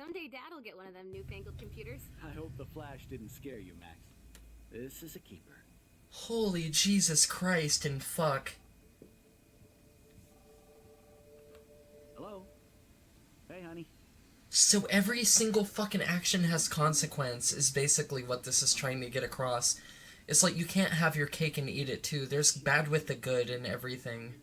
Someday Dad'll get one of them newfangled computers. I hope the flash didn't scare you, Max. This is a keeper. Holy Jesus Christ and fuck. Hello? Hey, honey. So every single fucking action has consequence is basically what this is trying to get across. It's like you can't have your cake and eat it too. There's bad with the good and everything.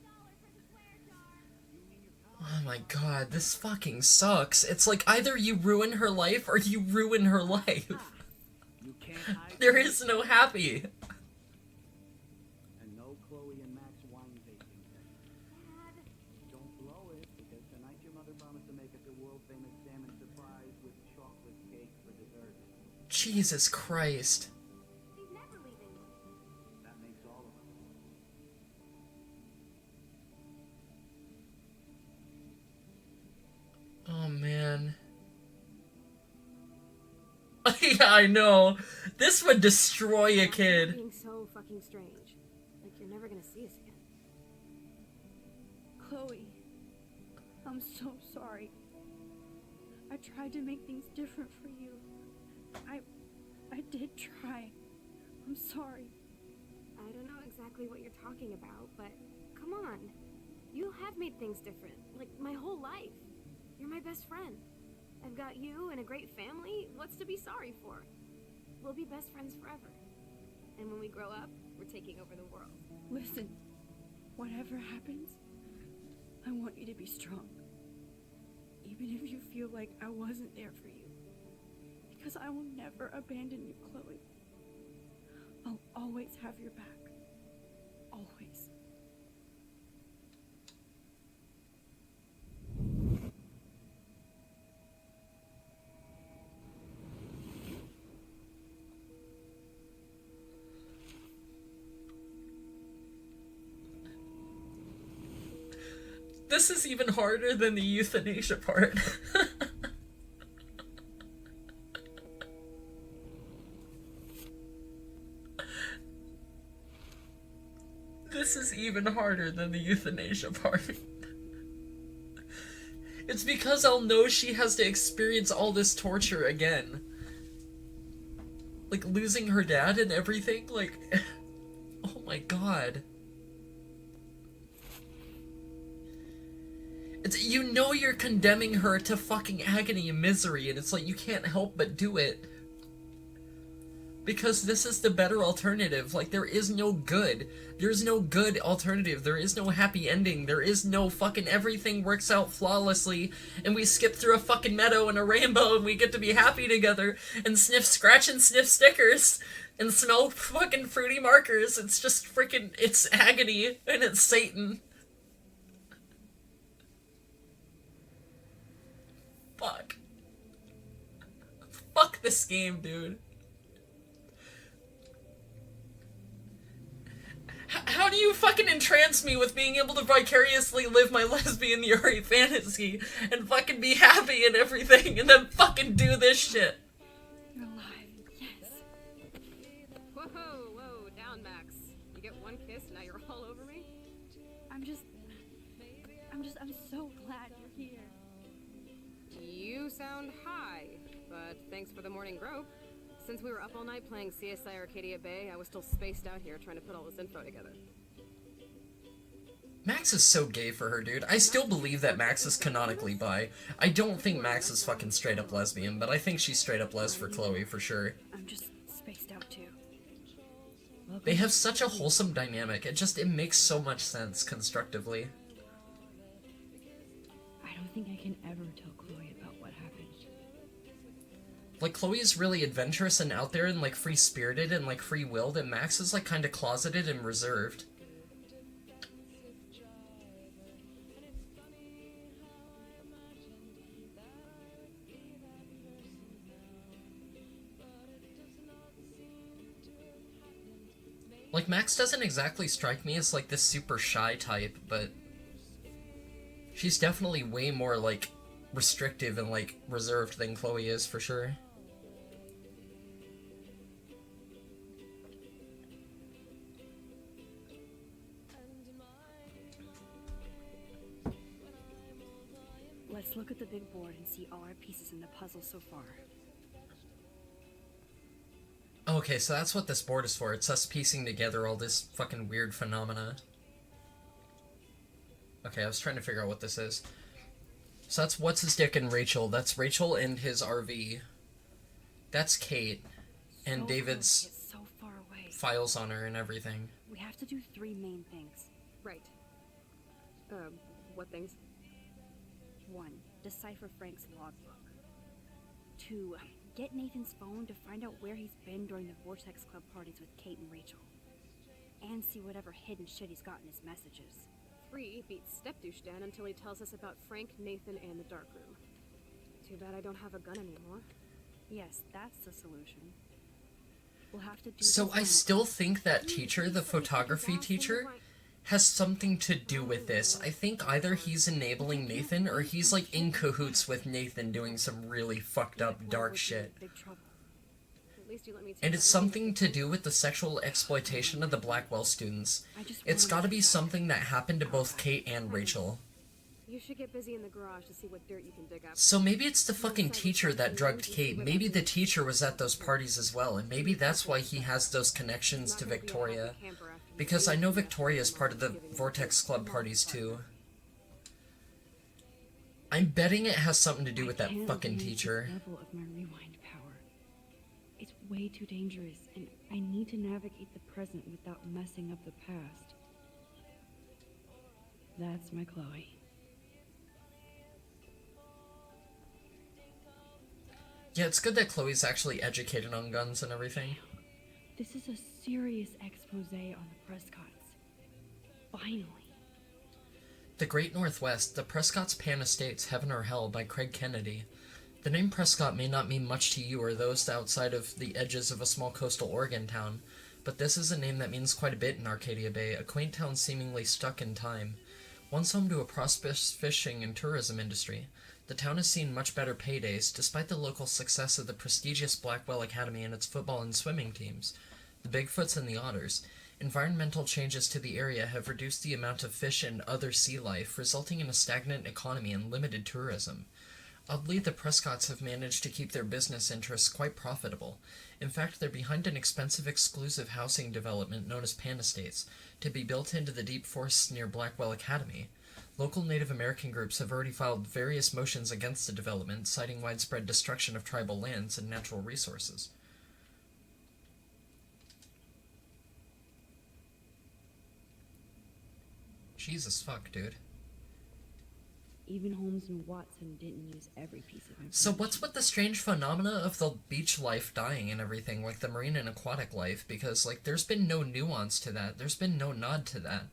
Oh my god, this fucking sucks. It's like either you ruin her life or you ruin her life. You can't hide. There is no happy. And no Chloe and Max wine tasting session. Don't blow it, because tonight your mother promised to make us a world-famous salmon surprise with chocolate cake for dessert. Jesus Christ. She's never leaving. That makes all of us. Oh man. Yeah, I know. This would destroy a kid. Being so fucking strange. Like you're never gonna see us again. Chloe, I'm so sorry. I tried to make things different for you. I did try. I'm sorry. I don't know exactly what you're talking about, but come on. You have made things different. Like my whole life. You're my best friend. I've got you and a great family. What's to be sorry for? We'll be best friends forever. And when we grow up, we're taking over the world. Listen, whatever happens, I want you to be strong. Even if you feel like I wasn't there for you. Because I will never abandon you, Chloe. I'll always have your back. Always. This is even harder than the euthanasia part. This is even harder than the euthanasia part. It's because I'll know she has to experience all this torture again. Like, losing her dad and everything, like... Oh my god. It's, you know you're condemning her to fucking agony and misery, and it's like you can't help but do it. Because this is the better alternative. Like, there is no good. There's no good alternative. There is no happy ending. There is no fucking everything works out flawlessly, and we skip through a fucking meadow and a rainbow, and we get to be happy together, and scratch and sniff stickers, and smell fucking fruity markers. It's just freaking, it's agony, and it's Satan. Fuck. Fuck this game, dude. How do you fucking entrance me with being able to vicariously live my lesbian Yuri fantasy and fucking be happy and everything, and then fucking do this shit? You're alive. Yes. Whoa, down, Max. You get one kiss, now you're all over me? I'm so glad you're here. You sound high, but thanks for the morning grope. Since we were up all night playing CSI Arcadia Bay, I was still spaced out here trying to put all this info together. Max is so gay for her, dude. I still believe that Max is canonically bi. I don't think Max is fucking straight up lesbian, but I think she's straight up les for Chloe, for sure. I'm just spaced out too. They have such a wholesome dynamic. It makes so much sense constructively. I don't think I can ever tell Chloe about what happened. Like, Chloe is really adventurous and out there and, like, free-spirited and, like, free-willed, and Max is, like, kind of closeted and reserved. Like, Max doesn't exactly strike me as, like, this super shy type, but she's definitely way more, like, restrictive and, like, reserved than Chloe is, for sure. Let's look at the big board and see all our pieces in the puzzle so far. Okay, so that's what this board is for. It's us piecing together all this fucking weird phenomena. Okay, I was trying to figure out what this is. So that's What's His Dick and Rachel. That's Rachel and his RV. That's Kate. And So David's close, yet so far away. files on her and everything. We have to do 3 main things. Right. What things? 1. Decipher Frank's logbook. 2. Get Nathan's phone to find out where he's been during the Vortex Club parties with Kate and Rachel. And see whatever hidden shit he's got in his messages. 3 beats Step-douche Dan until he tells us about Frank, Nathan, and the dark room. Too bad I don't have a gun anymore. Yes, that's the solution. We'll have to do So this I now. still think that teacher, the photography teacher, has something to do with this. I think either he's enabling Nathan or he's like in cahoots with Nathan doing some really fucked up dark shit. Big trouble. At least you let me take And it's that something to do with the sexual exploitation of the Blackwell students. I just It's wanna gotta make be that. something that happened to both Kate and Rachel. You should get busy in the garage to see what dirt you can dig up. So maybe it's the fucking teacher that drugged Kate. Maybe the teacher was at those parties as well, and maybe that's why he has those connections to Victoria. Because I know Victoria's part of the Vortex Club parties too. I'm betting it has something to do with that I can't fucking advance teacher. this level of my rewind power. It's way too dangerous, and I need to navigate the present without messing up the past. That's my Chloe. Yeah, it's good that Chloe's actually educated on guns and everything. This is a serious expose on the Prescotts. Finally. The Great Northwest, The Prescott's Pan Estates, Heaven or Hell by Craig Kennedy. The name Prescott may not mean much to you or those outside of the edges of a small coastal Oregon town, but this is a name that means quite a bit in Arcadia Bay, a quaint town seemingly stuck in time. Once home to a prosperous fishing and tourism industry, the town has seen much better paydays, despite the local success of the prestigious Blackwell Academy and its football and swimming teams. The Bigfoots and the Otters. Environmental changes to the area have reduced the amount of fish and other sea life, resulting in a stagnant economy and limited tourism. Oddly, the Prescotts have managed to keep their business interests quite profitable. In fact, they're behind an expensive exclusive housing development known as Pan Estates, to be built into the deep forests near Blackwell Academy. Local Native American groups have already filed various motions against the development, citing widespread destruction of tribal lands and natural resources. Jesus fuck, dude. Even Holmes and Watson didn't use every piece of information. So what's with the strange phenomena of the beach life dying and everything, like the marine and aquatic life? Because, like, there's been no nuance to that. There's been no nod to that.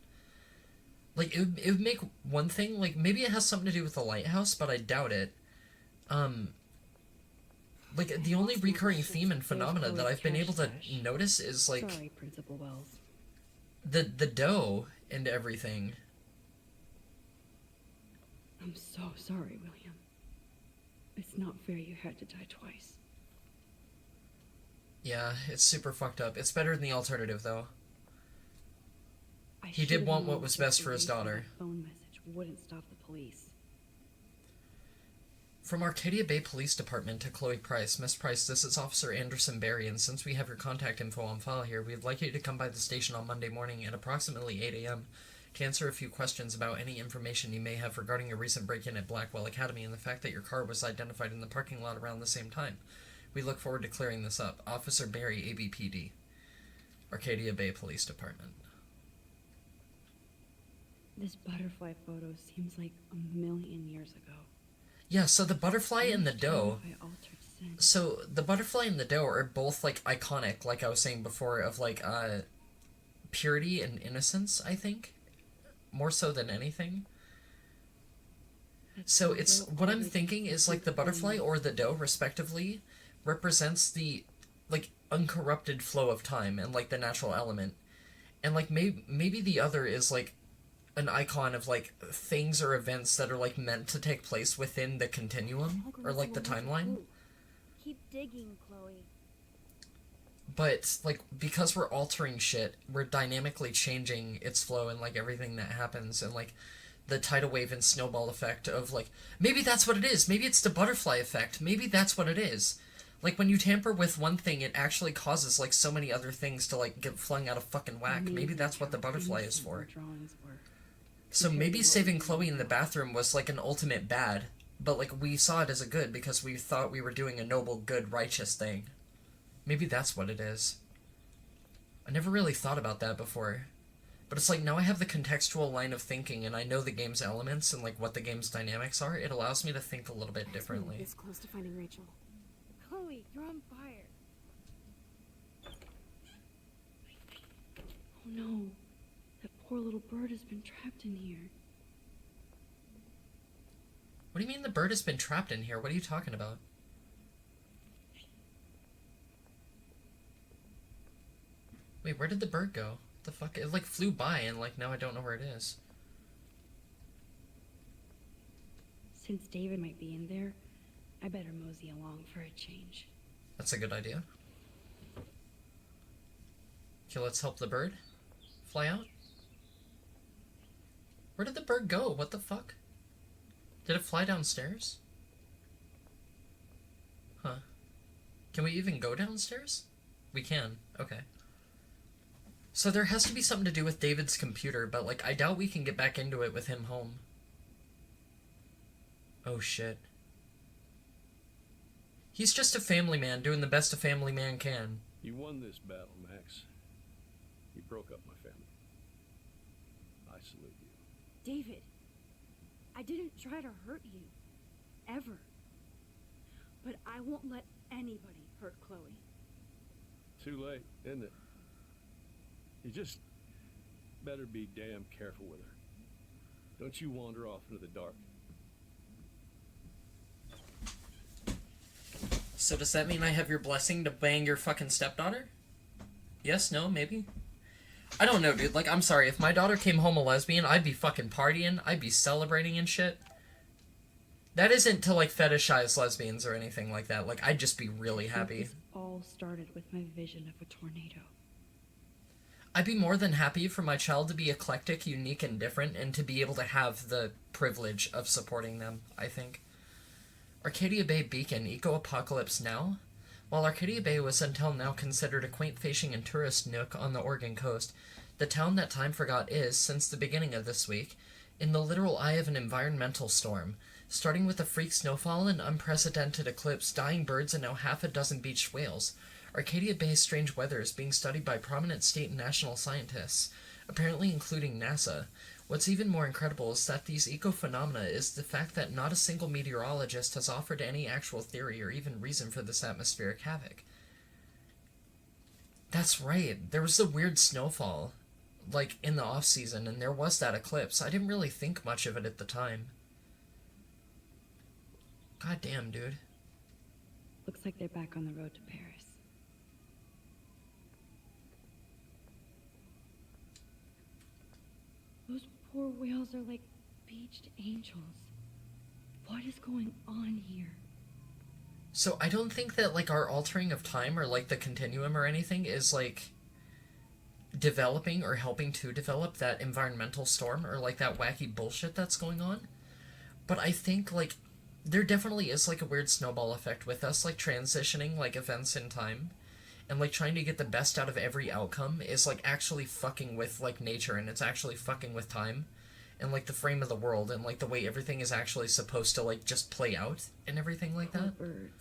Like, it would make one thing, like, maybe it has something to do with the lighthouse, but I doubt it. Like, the only recurring theme and phenomena that I've been able to notice is, like, Sorry, Principal Wells. the dough and everything. I'm so sorry, William. It's not fair you had to die twice. Yeah, it's super fucked up. It's better than the alternative, though. I He did should've want known what was that best for his erasing daughter. that phone message wouldn't stop the police. From Arcadia Bay Police Department to Chloe Price. Miss Price, this is Officer Anderson Barry, and since we have your contact info on file here, we'd like you to come by the station on Monday morning at approximately 8 a.m. to answer a few questions about any information you may have regarding a recent break-in at Blackwell Academy and the fact that your car was identified in the parking lot around the same time. We look forward to clearing this up. Officer Barry, ABPD. Arcadia Bay Police Department. This butterfly photo seems like a million years ago. Yeah, so the butterfly and the Can't tell doe... if I altered sense. So, the butterfly and the doe are both, like, iconic, like I was saying before, of, like, purity and innocence, I think. More so than anything. So, it's, what I'm thinking is, like, the butterfly or the doe, respectively, represents the, like, uncorrupted flow of time and, like, the natural element. And, like, maybe the other is, like, an icon of, like, things or events that are, like, meant to take place within the continuum, or, like, the timeline. Keep digging, Chloe. But, like, because we're altering shit, we're dynamically changing its flow and, like, everything that happens, and, like, the tidal wave and snowball effect of, like, maybe that's what it is. Maybe it's the butterfly effect. Maybe that's what it is. Like, when you tamper with one thing, it actually causes, like, so many other things to, like, get flung out of fucking whack. Maybe that's what the butterfly is for. So maybe saving Chloe in the bathroom was, like, an ultimate bad. But, like, we saw it as a good because we thought we were doing a noble, good, righteous thing. Maybe that's what it is. I never really thought about that before. But it's like, now I have the contextual line of thinking, and I know the game's elements and, like, what the game's dynamics are. It allows me to think a little bit differently. This close to finding Rachel. Chloe, you're on fire. Oh no. That poor little bird has been trapped in here. What do you mean the bird has been trapped in here? What are you talking about? Wait, where did the bird go? The fuck? It, like, flew by, and, like, now I don't know where it is. Since David might be in there, I better mosey along for a change. That's a good idea. Okay, let's help the bird fly out. Where did the bird go? What the fuck? Did it fly downstairs? Huh. Can we even go downstairs? We can. Okay. So there has to be something to do with David's computer, but, like, I doubt we can get back into it with him home. Oh, shit. He's just a family man doing the best a family man can. You won this battle, Max. You broke up my family. I salute you. David, I didn't try to hurt you. Ever. But I won't let anybody hurt Chloe. Too late, isn't it? You just better be damn careful with her. Don't you wander off into the dark. So does that mean I have your blessing to bang your fucking stepdaughter? Yes, no, maybe? I don't know, dude. Like, I'm sorry. If my daughter came home a lesbian, I'd be fucking partying. I'd be celebrating and shit. That isn't to, like, fetishize lesbians or anything like that. Like, I'd just be really happy. This all started with my vision of a tornado. I'd be more than happy for my child to be eclectic, unique, and different, and to be able to have the privilege of supporting them, I think. Arcadia Bay Beacon, Eco-Apocalypse Now? While Arcadia Bay was until now considered a quaint fishing and tourist nook on the Oregon coast, the town that time forgot is, since the beginning of this week, in the literal eye of an environmental storm, starting with a freak snowfall and unprecedented eclipse, dying birds, and now half a dozen beached whales. Arcadia Bay's strange weather is being studied by prominent state and national scientists, apparently including NASA. What's even more incredible is that these eco-phenomena is the fact that not a single meteorologist has offered any actual theory or even reason for this atmospheric havoc. That's right, there was the weird snowfall, like, in the off-season, and there was that eclipse. I didn't really think much of it at the time. God damn, dude. Looks like they're back on the road to Paris. Those poor whales are like beached angels. What is going on here? So I don't think that, like, our altering of time or, like, the continuum or anything is, like, developing or helping to develop that environmental storm or, like, that wacky bullshit that's going on. But I think, like, there definitely is, like, a weird snowball effect with us, like, transitioning, like, events in time. And, like, trying to get the best out of every outcome is, like, actually fucking with, like, nature, and it's actually fucking with time. And, like, the frame of the world, and, like, the way everything is actually supposed to, like, just play out, and everything like Poor that. birds.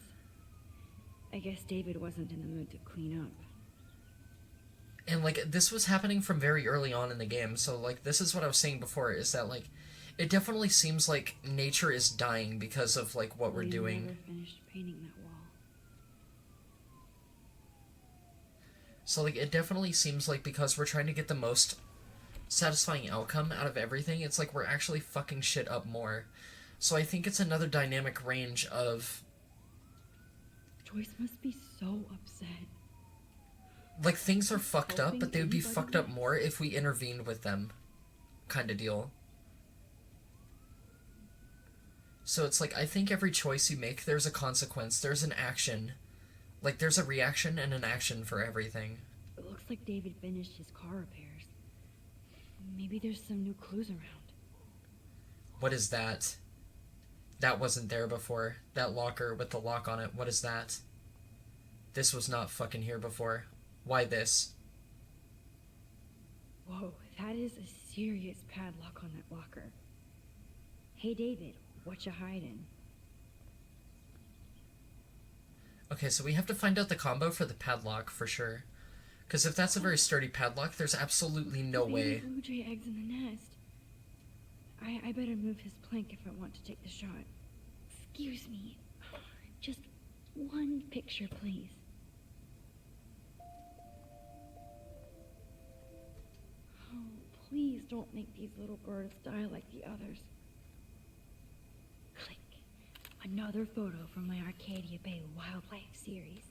I guess David wasn't in the mood to clean up. And, like, this was happening from very early on in the game, so, like, this is what I was saying before, is that, like, it definitely seems like nature is dying because of, like, what we're William doing. never finished painting that wall. So, like, it definitely seems like because we're trying to get the most satisfying outcome out of everything, it's like we're actually fucking shit up more. So I think it's another dynamic range of... Joyce must be so upset. Like, things are fucked up, Helping but they would be anybody? fucked up more if we intervened with them. Kind of deal. So it's like, I think every choice you make, there's a consequence, there's an action. Like, there's a reaction and an action for everything. It looks like David finished his car repairs. Maybe there's some new clues around. What is that? That wasn't there before. That locker with the lock on it. What is that? This was not fucking here before. Why this? Whoa, that is a serious padlock on that locker. Hey, David, what you hiding? Okay, so we have to find out the combo for the padlock for sure. Because if that's a very sturdy padlock, there's absolutely no way. Blue jay eggs in the nest. I better move his plank if I want to take the shot. Excuse me. Just one picture, please. Oh, please don't make these little birds die like the others. Click. Another photo from my Arcadia Bay wildlife series.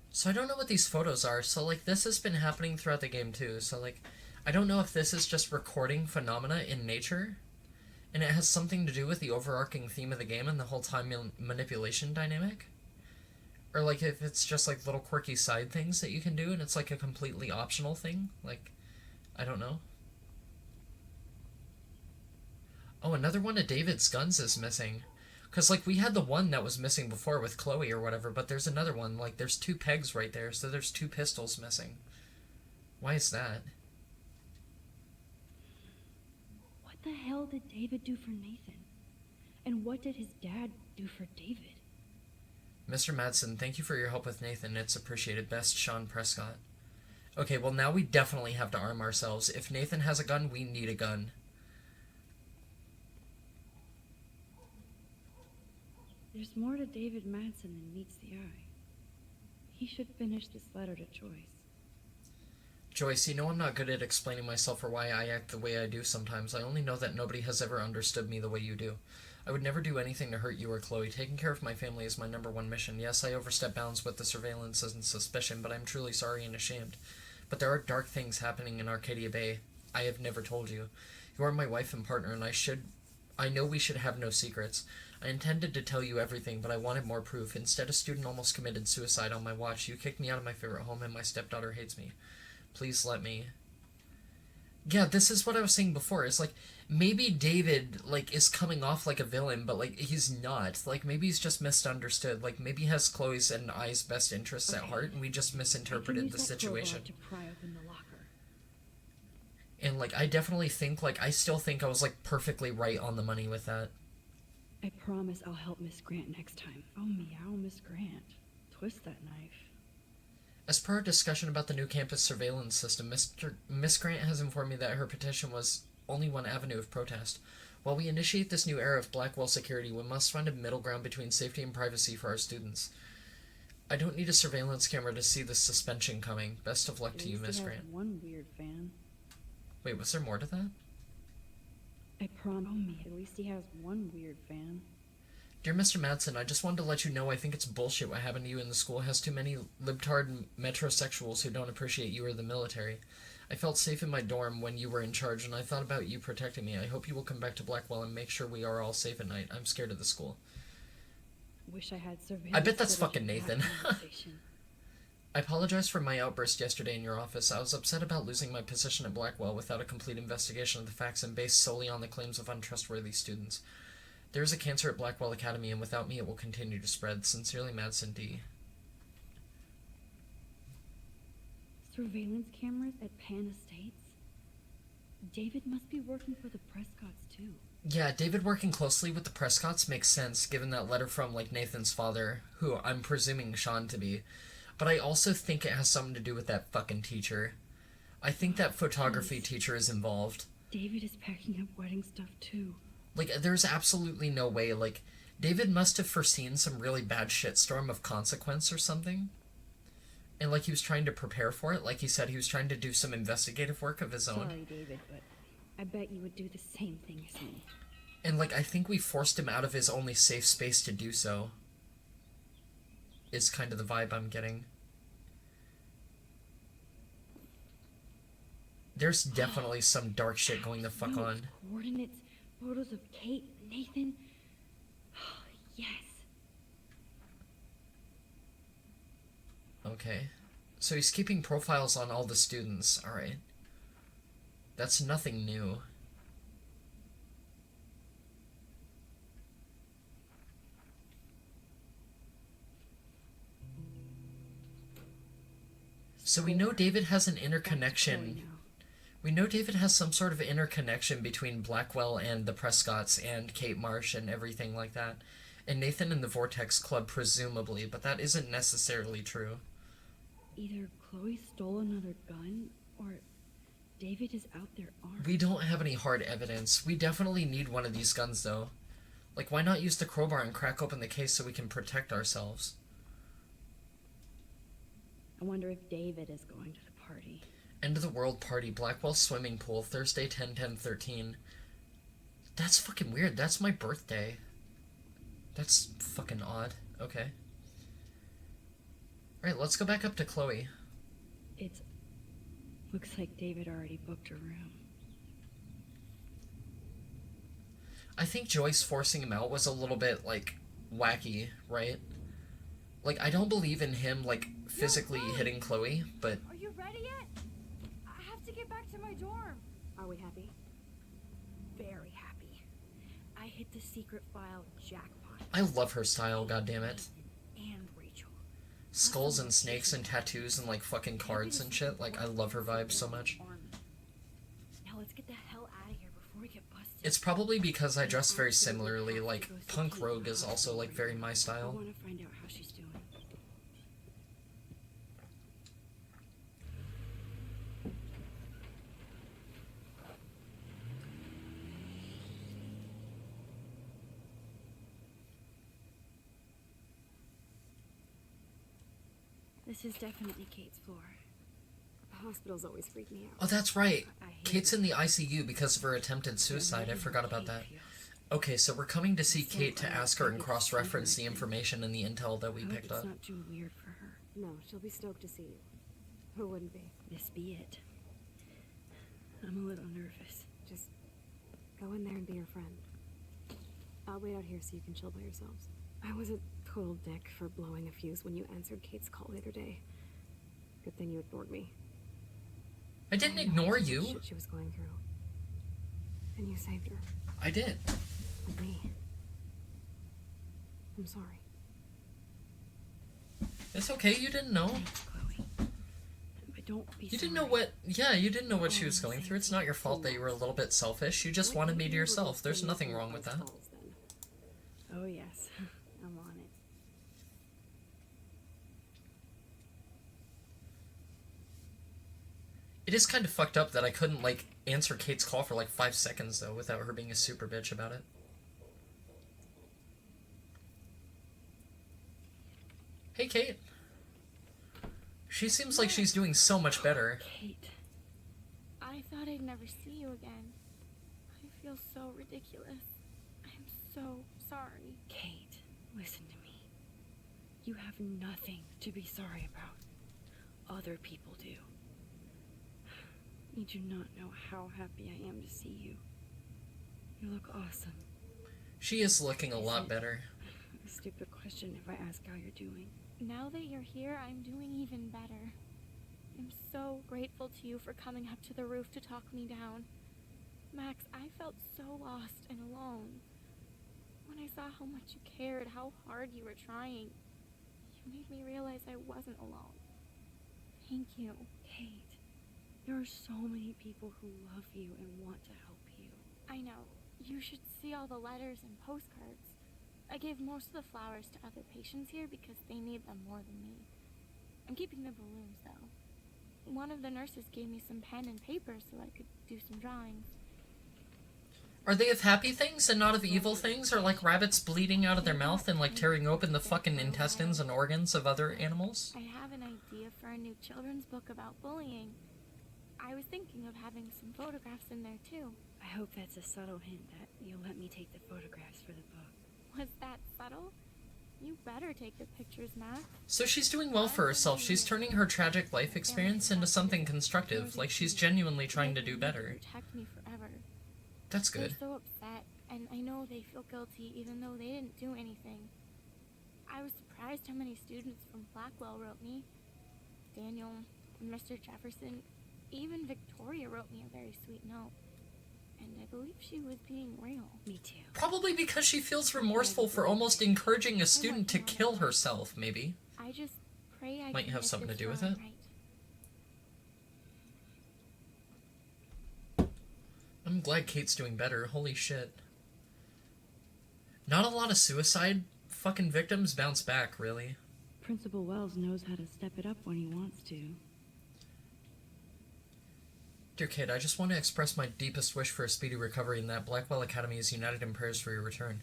So I don't know what these photos are. So, like, this has been happening throughout the game, too. So, like, I don't know if this is just recording phenomena in nature, and it has something to do with the overarching theme of the game and the whole time manipulation dynamic. Or, like, if it's just, like, little quirky side things that you can do, and it's, like, a completely optional thing. Like, I don't know. Oh, another one of David's guns is missing. Because, like, we had the one that was missing before with Chloe or whatever, but there's another one. Like, there's 2 pegs right there, so there's 2 pistols missing. Why is that? What the hell did David do for Nathan? And what did his dad do for David? Mr. Madsen, thank you for your help with Nathan. It's appreciated. Best, Sean Prescott. Okay, well, now we definitely have to arm ourselves. If Nathan has a gun, we need a gun. There's more to David Madsen than meets the eye. He should finish this letter to Joyce. Joyce, you know I'm not good at explaining myself or why I act the way I do sometimes. I only know that nobody has ever understood me the way you do. I would never do anything to hurt you or Chloe. Taking care of my family is my #1 mission. Yes, I overstep bounds with the surveillance and suspicion, but I'm truly sorry and ashamed. But there are dark things happening in Arcadia Bay. I have never told you. You are my wife and partner, and I know we should have no secrets. I intended to tell you everything, but I wanted more proof. Instead, a student almost committed suicide on my watch. You kicked me out of my favorite home, and my stepdaughter hates me. Please let me... Yeah, this is what I was saying before. It's like, maybe David, like, is coming off like a villain, but, like, he's not. Like, maybe he's just misunderstood. Like, maybe he has Chloe's and I's best interests at heart, and we just misinterpreted the situation. To pry open the locker. And, like, I definitely think, like, I still think I was, like, perfectly right on the money with that. I promise I'll help Miss Grant next time. Oh, meow, Miss Grant. Twist that knife. As per our discussion about the new campus surveillance system, Miss Grant has informed me that her petition was only one avenue of protest. While we initiate this new era of Blackwell security, we must find a middle ground between safety and privacy for our students. I don't need a surveillance camera to see the suspension coming. Best of luck to you, Miss Grant. One weird fan. Wait, was there more to that? I promise me, at least he has one weird fan. Dear Mr. Madsen, I just wanted to let you know I think it's bullshit what happened to you in the school has too many libtard metrosexuals who don't appreciate you or the military. I felt safe in my dorm when you were in charge, and I thought about you protecting me. I hope you will come back to Blackwell and make sure we are all safe at night. I'm scared of the school. Wish I had surveillance. I bet that's footage fucking of that Nathan. conversation. I apologize for my outburst yesterday in your office. I was upset about losing my position at Blackwell without a complete investigation of the facts and based solely on the claims of untrustworthy students. There is a cancer at Blackwell Academy, and without me it will continue to spread. Sincerely, Madsen D. Surveillance cameras at Pan Estates? David must be working for the Prescotts, too. Yeah, David working closely with the Prescotts makes sense, given that letter from, like, Nathan's father, who I'm presuming Sean to be. But I also think it has something to do with that fucking teacher. I think that photography teacher is involved. David is packing up wedding stuff, too. Like, there's absolutely no way, like, David must have foreseen some really bad shitstorm of consequence or something. And, like, he was trying to prepare for it. Like he said, he was trying to do some investigative work of his own. Sorry, David, but I bet you would do the same thing as me. And, like, I think we forced him out of his only safe space to do so. Is kind of the vibe I'm getting. There's definitely some dark shit going the fuck on. Coordinates, photos of Kate, Nathan. Yes. Okay. So he's keeping profiles on all the students. Alright. That's nothing new. So we know David has an Chloe interconnection. now. We know David has some sort of interconnection between Blackwell and the Prescotts and Kate Marsh and everything like that. And Nathan and the Vortex Club, presumably, but that isn't necessarily true. Either Chloe stole another gun, or David is out there armed. We don't have any hard evidence. We definitely need one of these guns, though. Like, why not use the crowbar and crack open the case so we can protect ourselves? I wonder if David is going to the party. End of the world party, Blackwell swimming pool, Thursday 10/10/13. That's fucking weird. That's my birthday. That's fucking odd. Okay. Alright, let's go back up to Chloe. It's... looks like David already booked a room. I think Joyce forcing him out was a little bit, like, wacky, right? Like, I don't believe in him, like, physically hitting Chloe, but... Are you ready yet? I have to get back to my dorm. Are we happy? Very happy. I hit the secret file jackpot. I love her style, goddammit. And Rachel. Skulls and snakes and tattoos and, like, fucking cards and shit. Like, I love her vibe so much. Now let's get the hell out of here before we get busted. It's probably because I dress very similarly. Like, punk rogue is also, like, very my I style. want to find out how she's doing. This is definitely Kate's floor. The hospitals always freak me out. Oh, that's right. I hate Kate's in the ICU because of her attempted suicide. I forgot about that. Okay, so we're coming to see Kate to ask her and cross-reference the information and the intel that we I hope picked it's up. not too weird for her. No, she'll be stoked to see you. Who wouldn't be? This be it. I'm a little nervous. Just go in there and be your friend. I'll wait out here so you can chill by yourselves. I was a total dick for blowing a fuse when you answered Kate's call the other day. Good thing you ignored me. I didn't I know ignore the you. shit she was going through. And you saved her. I did. With me. I'm sorry. It's okay, you didn't know. Thanks, Chloe. But don't be You didn't know what... Yeah, you didn't know what she was going through. It's not your fault that you were a little bit selfish. You just wanted me to yourself. There's nothing wrong with that. Oh, yes. I'm on it. It is kind of fucked up that I couldn't, like, answer Kate's call for, like, 5 seconds, though, without her being a super bitch about it. Hey, Kate. She seems like she's doing so much better. Kate. I thought I'd never see you again. I feel so ridiculous. I'm so sorry. Kate, listen to me. You have nothing to be sorry about. Other people do. You do not know how happy I am to see you. You look awesome. She is looking a lot better. A stupid question if I ask how you're doing. Now that you're here, I'm doing even better. I'm so grateful to you for coming up to the roof to talk me down. Max, I felt so lost and alone. When I saw how much you cared, how hard you were trying, you made me realize I wasn't alone. Thank you. Kate, there are so many people who love you and want to help you. I know. You should see all the letters and postcards. I gave most of the flowers to other patients here because they need them more than me. I'm keeping the balloons, though. One of the nurses gave me some pen and paper so I could do some drawings. Are they of happy things and not of evil things? Or like rabbits bleeding out of their mouth and like tearing open the fucking intestines and organs of other animals? I have an idea for a new children's book about bullying. I was thinking of having some photographs in there, too. I hope that's a subtle hint that you'll let me take the photographs for the book. Was that subtle? You better take the pictures, Max. So she's doing well for herself. She's turning her tragic life experience into something constructive. Like she's genuinely trying to do better. Protect me forever. That's good. They're so upset, and I know they feel guilty even though they didn't do anything. I was surprised how many students from Blackwell wrote me. Daniel, Mr. Jefferson, even Victoria wrote me a very sweet note. And I believe she was being real. Me too. Probably because she feels remorseful for almost encouraging a student to kill herself, maybe. I just pray I Might can have get something to this do with drawing it. right. I'm glad Kate's doing better. Holy shit. Not a lot of suicide fucking victims bounce back, really. Principal Wells knows how to step it up when he wants to. Dear Kate, I just want to express my deepest wish for a speedy recovery and that Blackwell Academy is united in prayers for your return.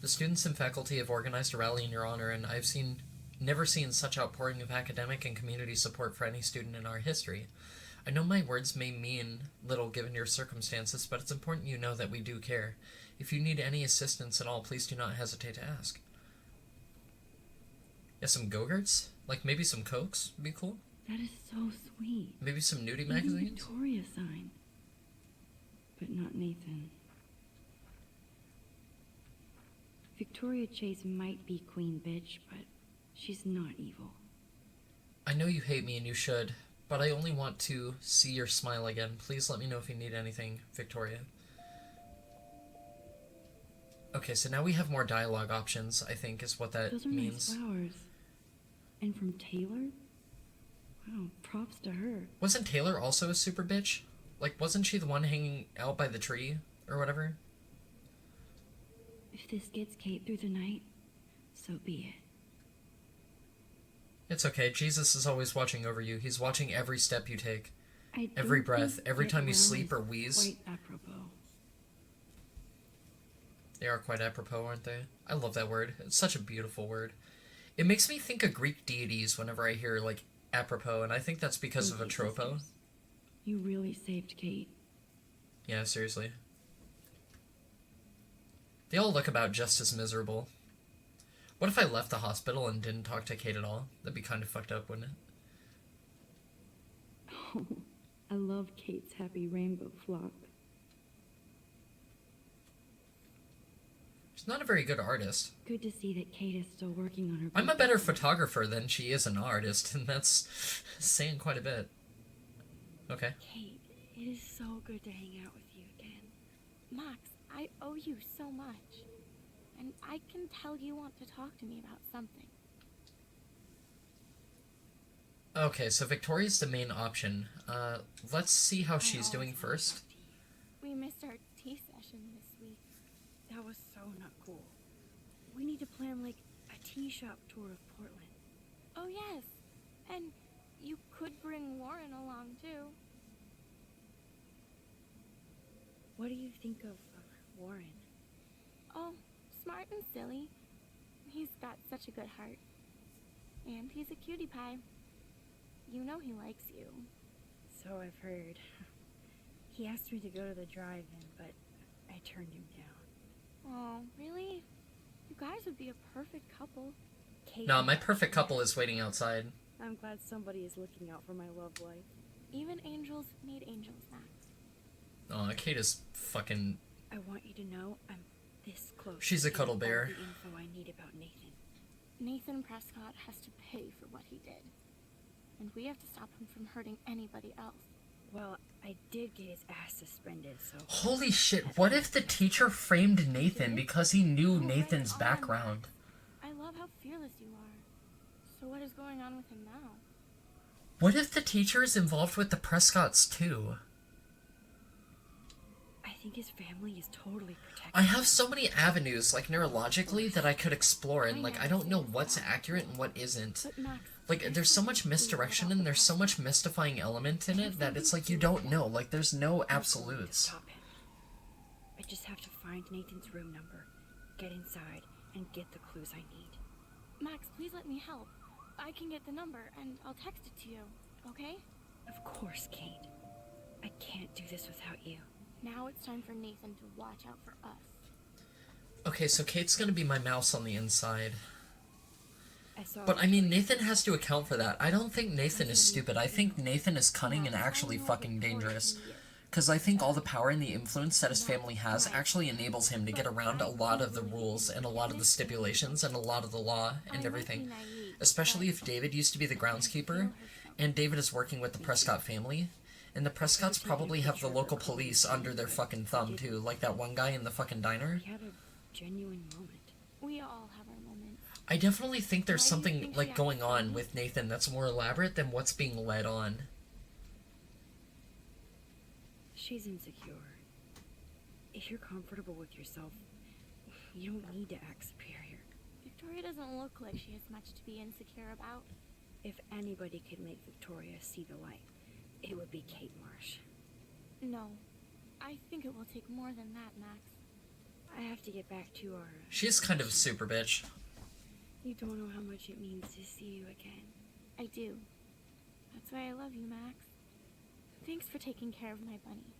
The students and faculty have organized a rally in your honor, and I've never seen such outpouring of academic and community support for any student in our history. I know my words may mean little given your circumstances, but it's important you know that we do care. If you need any assistance at all, please do not hesitate to ask. Yeah, some Go-Gurts? Like maybe some Cokes would be cool? That is so sweet. Maybe some nudie Even magazines? Victoria signed. But not Nathan. Victoria Chase might be queen bitch, but she's not evil. I know you hate me and you should, but I only want to see your smile again. Please let me know if you need anything, Victoria. Okay, so now we have more dialogue options, I think, is what that Those are means. nice flowers. And from Taylor? Wow, props to her. Wasn't Taylor also a super bitch? Like, wasn't she the one hanging out by the tree, or whatever? If this gets Kate through the night, so be it. It's okay, Jesus is always watching over you. He's watching every step you take. I Every don't breath, think every get time you well sleep is or wheeze. Quite apropos. They are quite apropos, aren't they? I love that word. It's such a beautiful word. It makes me think of Greek deities whenever I hear, like, apropos, and I think that's because of Thank a you, tropo. sisters. You really saved Kate. Yeah, seriously. They all look about just as miserable. What if I left the hospital and didn't talk to Kate at all? That'd be kind of fucked up, wouldn't it? Oh, I love Kate's happy rainbow flock. She's not a very good artist. Good to see that Kate is still working on her. I'm a better paper. photographer than she is an artist, and that's saying quite a bit. Okay. Kate, it is so good to hang out with you again. Max, I owe you so much. And I can tell you want to talk to me about something. Okay, so Victoria's the main option. Let's see how she's I doing always wanna first. talk to you. We missed our tea session this week. That was so not cool. We need to plan like a tea shop tour of Portland. Oh yes, and you could bring Warren along too. What do you think of Warren? Oh, smart and silly. He's got such a good heart. And he's a cutie pie. You know he likes you. So I've heard. He asked me to go to the drive-in, but I turned him down. Oh, really? You guys would be a perfect couple. Kate, No, my perfect couple is waiting outside. I'm glad somebody is looking out for my love life. Even angels need angels, Max. Aw, Kate is fucking... I want you to know I'm this close. She's a to cuddle getting all bear. the info I need about Nathan. Nathan Prescott has to pay for what he did. And we have to stop him from hurting anybody else. Well, I did get his ass suspended, so... Holy shit, what if the teacher framed Nathan because he knew Nathan's background? I love how fearless you are. So what is going on with him now? What if the teacher is involved with the Prescotts too? I think his family is totally protected. I have so many avenues, like neurologically, that I could explore, and like I don't know what's accurate and what isn't. But Max, Like, there's so much misdirection and there's so much mystifying element in it that it's like you don't know. Like, there's no To absolutes. stop him. I just have to find Nathan's room number, get inside, and get the clues I need. Max, please let me help. I can get the number and I'll text it to you, okay? Of course, Kate. I can't do this without you. Now it's time for Nathan to watch out for us. Okay, so Kate's gonna be my mouse on the inside. I saw But I mean, Nathan has to account for that. I don't think Nathan is stupid. I think Nathan is cunning and actually fucking dangerous. Because I think all the power and the influence that his family has actually enables him to get around a lot of the rules and a lot of the stipulations and a lot of the law and everything. Especially if David used to be the groundskeeper, and David is working with the Prescott family. And the Prescotts probably have the local police under their fucking thumb, too. Like that one guy in the fucking diner. We had a genuine moment. We all have our moments. I definitely think there's Why do you something, think like, she going acts on funny? with Nathan that's more elaborate than what's being led on. She's insecure. If you're comfortable with yourself, you don't need to act superior. Victoria doesn't look like she has much to be insecure about. If anybody could make Victoria see the light, it would be Kate Marsh. No. I think it will take more than that, Max. I have to get back to our... She's kind of super bitch. You don't know how much it means to see you again. I do. That's why I love you, Max. Thanks for taking care of my bunny.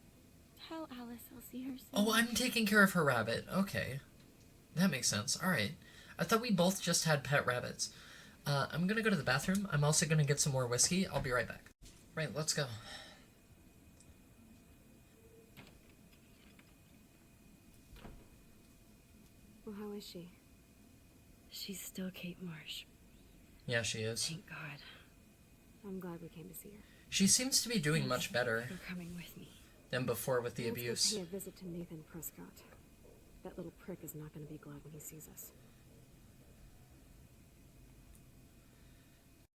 Tell Alice I'll see her soon. Oh, I'm taking care of her rabbit. Okay. That makes sense. Alright. I thought we both just had pet rabbits. I'm gonna go to the bathroom. I'm also gonna get some more whiskey. I'll be right back. Right, let's go. Well, how is she? She's still Kate Marsh. Yeah, she is. Thank God. I'm glad we came to see her. She seems to be doing much better You're coming with me. than before with the Let's go abuse. pay a visit to Nathan Prescott. That little prick is not going to be glad when he sees us.